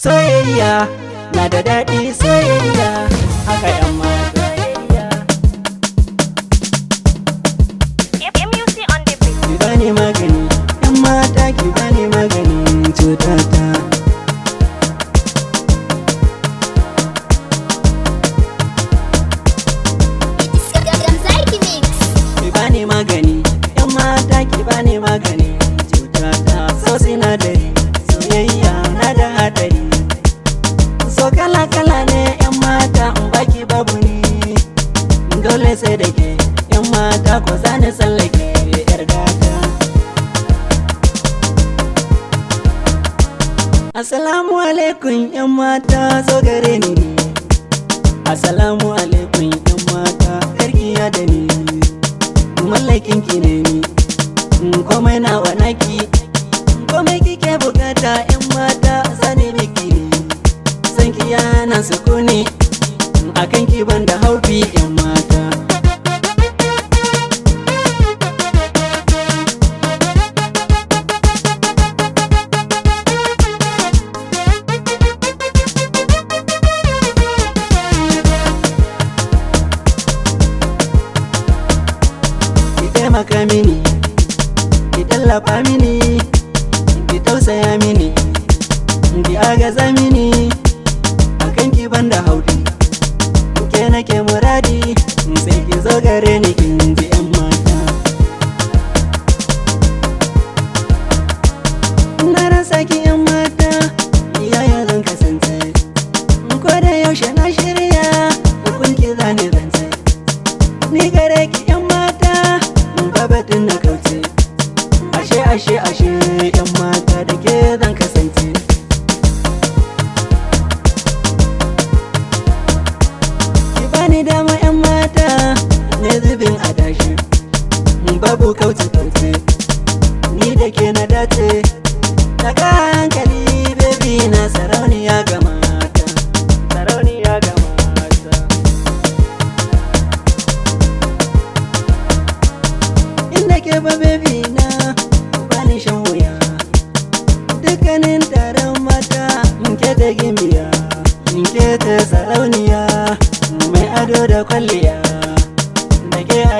Soyayya na da daɗi, soyayya haka yan mata. Ki bani magani, yan mata ki bani maganin cutata. Ki bani magani, yan mata ki bani maganin cutata. So sinadari, soyayya na da haɗari. So kala-kala ne yan mata in baki babu ni. Dole sai da ke yan mata ko zani tsallake yar gata. Assalamu alaikum yan mata, zo gare ni. Assalamu alaikum yan mata, karkiya da ni. Mallakin ki ne ni, komai nawa naki. Komai kike bukata yan mata, sani miki. San ki yana sukuni, akan ki banda haufi yan mata. Taimaka mini, ki tallafa mini, ki tausaya mini, ki agaza mini, akan ki banda haufi. Ke nake muradi, sai ki zo gare ni kin ji yan mata. Na rasa ki yan mata, yaya zan kasance? Ko da yaushe na shirya, kun ki zani zance. Ni gare ki yan mata, babatin na kauce. Ashe yan mata da ke zan kasance. Ki bani dama yan mata, ne zubin adashi. Babu kauce ni da ke na dace. Daga hankali baby na, sarauniya ga mata, sarauniya ga mata. Inda ke ba baby na, bani shan wuya. Dukkanin taron mata, nke da gimbiya, nke ta sarauniya, mai ado da kwalliya. Da ke a